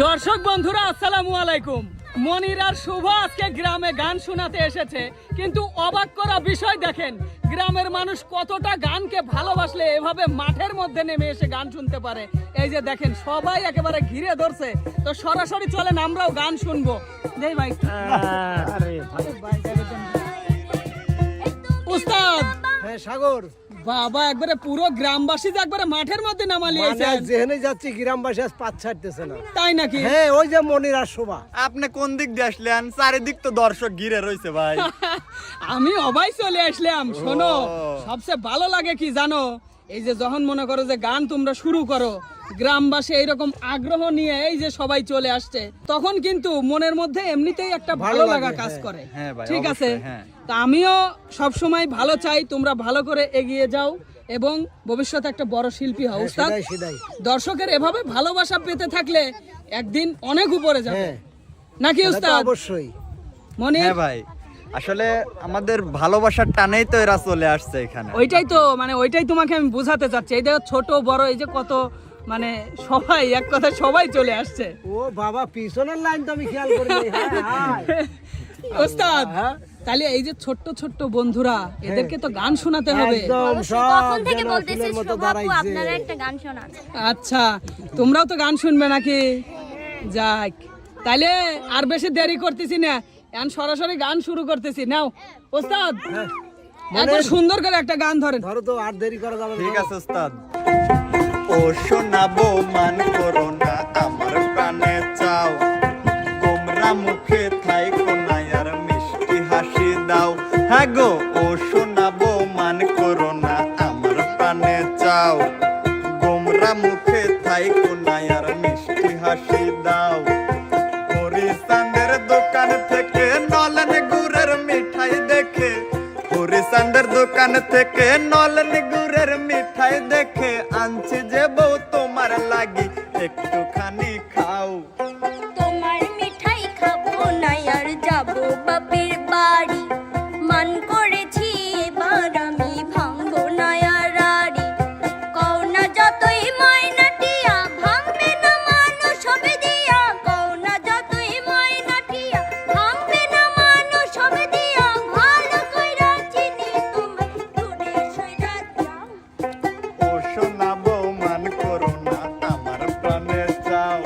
দর্শক বন্ধুরা আসসালামু আলাইকুম। মনির আর শুভ আজকে গ্রামে গান শোনাতে এসেছে, কিন্তু অবাক করা বিষয় দেখেন, গ্রামের মানুষ কতটা গানকে ভালোবাসলে এভাবে মাঠের মধ্যে নেমে এসে গান শুনতে পারে। এই যে দেখেন সবাই একেবারে ঘিরে ধরছে, তো সরাসরি চলেন আমরাও গান শুনবো। দেই ভাই উস্তাদ। হ্যাঁ সাগর বাবা, একবারে পুরো গ্রামবাসী একবারে মাঠের মধ্যে নামালিয়েছে। যেখানে যাচ্ছি গ্রামবাসী আজ পাত ছাড়তেছে না। তাই নাকি? হ্যাঁ, ওই যে মনির আর শোভা। আপনি কোন দিক দিয়ে আসলেন? চারিদিক তো দর্শক ঘিরে রয়েছে ভাই। আমি অবাই চলে আসলাম। শোনো, সবচেয়ে ভালো লাগে কি জানো, এই যে যখন মনে করো যে গান তোমরা শুরু করো, গ্রামবাসী এইরকম আগ্রহ নিয়ে এই যে সবাই চলে আসছে, তখন কিন্তু মনের মধ্যে এমনিতেই একটা ভালো লাগা কাজ করে। হ্যাঁ ভাই, ঠিক আছে, অবশ্যই, হ্যাঁ। তা আমিও সব সময় ভালো চাই তোমরা ভালো করে এগিয়ে যাও এবং ভবিষ্যতে একটা বড় শিল্পী হও। উস্তাদ, সেটাই। দর্শকের এভাবে ভালোবাসা পেতে থাকলে একদিন অনেক উপরে যাবে, হ্যাঁ। নাকি এটা তো উস্তাদ? অবশ্যই। মনির, হ্যাঁ ভাই, আসলে আমাদের ভালোবাসার টানেই তো এরা চলে আসছে এখানে। ওইটাই তো, মানে ওইটাই তোমাকে আমি বোঝাতে চাচ্ছি। এই দেখো ছোট বড় এই যে কত, মানে সবাই এক কথায় সবাই চলে আসছে। ও বাবা, পিছনের লাইন তো আমি খেয়াল করিনি। হ্যাঁ, ওস্তাদ, হ্যাঁ। তাহলে এই যে ছোট্ট ছোট্ট বন্ধুরা, এদেরকে তো গান শোনাতে হবে। একদম সব কখন থেকে যেন বলতেছে ফুলের মতো শোভাপু দাঁড়াইছে। আপনারা একটা গান শোনান। আচ্ছা, তোমরাও তো গান শুনবে নাকি? যাক, তাইলে আর বেশি দেরি করতেছি না, এখন সরাসরি গান শুরু করতেছি। নাও ওস্তাদ, একবার সুন্দর করে একটা গান ধরেন। ধরো তো, আর দেরি করা যাবে না। ঠিক আছে ওস্তাদ। ও শোনাবো মান করো না আমার প্রাণে চাও, গোমরা মুখে থাইকো না আর মিষ্টি হাসি দাও। হ্যাঁ গো, ও শোনাবো মান করো না আমার প্রাণে চাও, গোমরা মুখে থাইকো না আর মিষ্টি হাসি দাও। হরিচাঁদের দোকান থেকে নলেন গুড়ের মিঠাই দেখে, হরিচাঁদের দোকান থেকে নলেন গুড়ের মিঠাই দেখে আনছি যে বউ তোমার লাগি, একটুখানি খাও। তোমার মিঠাই খাবো না আর যাবো বাপের বাড়ি, মান করেছি এবার আমি ভাঙবো না আর আড়ি। কও না যতই ময়নাটিয়া, ভাঙবে না মানুষ হবে দিয়া। কও না যতই ময়নাটিয়া, ভাঙবে না মানুষ হবে দিয়া। ভালো কইরা চিনি তোমায়, দূরে সইরা যাও। ও শোনাবো মান করো না আমার প্রাণে চাও,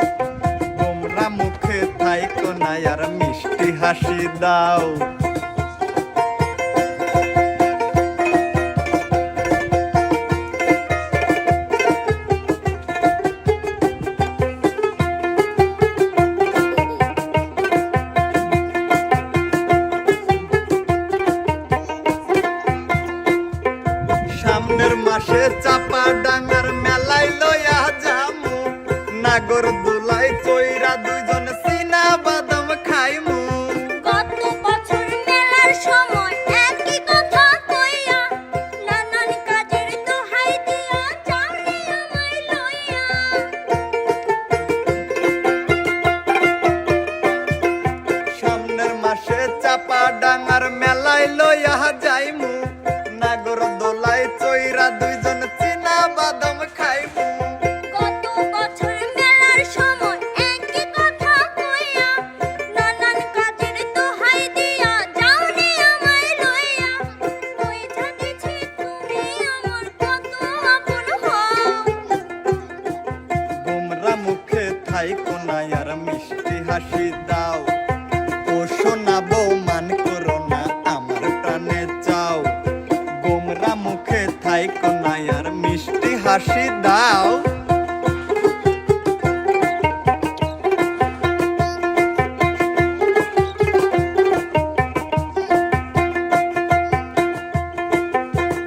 গোমরা মুখে থাইকো না আর মিষ্টি হাসি দাও। সামনের মাসে চাপা ডাঙ্গার মেলায় লইয়া যামু, নাগর দুলাই চৈরা দুইজন সিনা বাদাম খাইমু। গত বছর মেলার সময় একই কথা কইয়া, নানান কাজের দোহাই দিয়া যাওনি আমায় লইয়া। সামনের মাসে চাপা ডাঙ্গার মেলায় লইয়া যাইমু, নাগর দোলাই চৈরা দুইজন সিনা বাদাম খাইমু। গত বছর মেলার সময় একই কথা কইয়া, নানান কাজের দোহাই দিয়া যাওনি আমায় লইয়া। কইরা দিছি তুমি আমার কত আপন হও। গোমরা মুখে থাইকো না আর মিষ্টি হাসি দাও। ও শোনাবো মান করো না আমার প্রাণে চাও, গোমরা মুখে থাইকো না আর মিষ্টি হাসি দাও।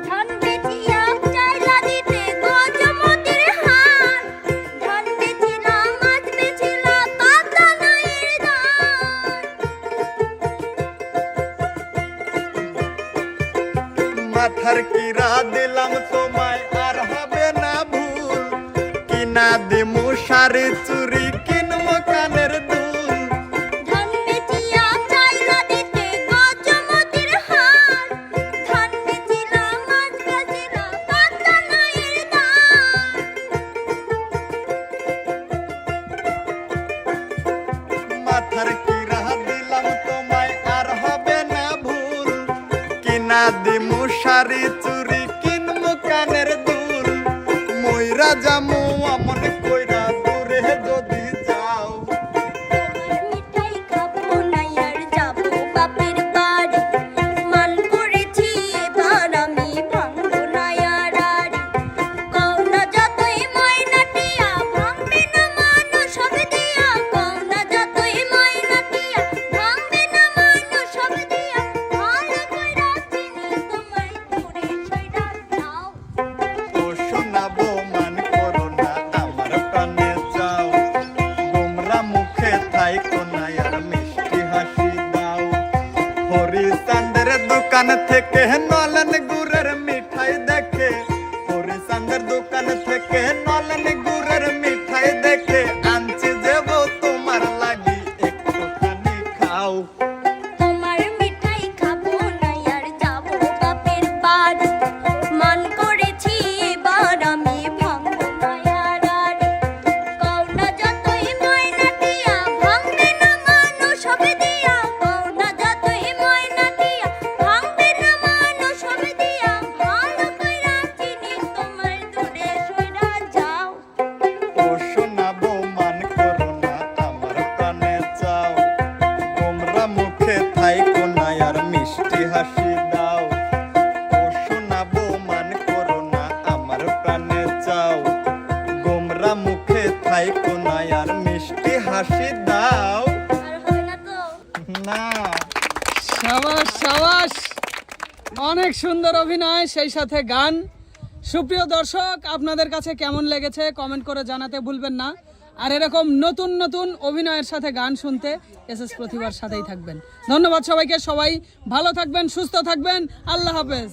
ধান বেচিয়া চাইলা দিতে গজমতির হাট, ধান বেচিলা মাছ বেচিলা পাতা নাইর দান। মাথার কিরা দিলাম তোমায় আর হবে না ভুল, কিনা দিমু শাড়ি চুরি কিনবো কানের দুল। ধান বেচিয়া চাইলা দিতে গজমতির হাট, ধান বেচিলা মাছ বেচিলা পাতা নাইর দান। মাথার কিরা দিলাম তোমায় আর হবে না ভুল কিনা দিমু শাড়ি চুরি কিনমু কানের দুল ময়রা জামু আমন কইরা দূরে যদি যাও তোমার মিঠাই খাবো না আর যাবো বাপের বাড়ি মান করেছি এবার আমি ভাঙবো না আর আড়ি কওনা যতই ময়নাটিয়া ভাঙবে না মানুষ সব দিয়া কওনা যতই ময়নাটিয়া ভাঙবে না মানুষ সব দিয়া ভালো কইরা চিনি তোমায় দূরে সইরা যাও ও শোনাবো মান করো না আমার প্রাণে যাও গোমরা মুখে থাইকো না আর মিষ্টি হাসি দাও হরিচাঁদের দোকান থেকে নলেন গুড়ের মিঠাই দেখে হরিচাঁদের দোকান থেকে নলেন গুড়ের মিঠাই দেখে আনছি দেব তোমার লাগি একটুখানি খাও তোমার মিঠাই খাবো না আর যাবো বাপের বাড়ি মান করেছি এবার আমি ভাঙবো না আর আড়ি কওনা যতই ময়নাটিয়া ভাঙবে না মানুষ সব দিয়া কওনা যতই ময়নাটিয়া ভাঙবে না মানুষ সব দিয়া ভালো কইরা চিনি তোমার দূরে সইরা যাও ও শোনাবো মান করো না আমার প্রাণে চাও গোমরা মুখে থাইকো না আর মিষ্টি হাসি দাও ও শোনাবো মান করো না আমার প্রাণে চাও গোমরা মুখে থাইকো না আর মিষ্টি হাসি দাও আর হবে না তো না সাবাস সাবাস, অনেক সুন্দর অভিনয়, সেই সাথে গান। সুপ্রিয় দর্শক, আপনাদের কাছে কেমন লেগেছে কমেন্ট করে জানাতে ভুলবেন না। আর এরকম নতুন নতুন অভিনয়ের সাথে গান শুনতে এসএস প্রতিভার সাথেই থাকবেন। ধন্যবাদ সবাইকে, সবাই ভালো থাকবেন, সুস্থ থাকবেন, আল্লাহ হাফেজ।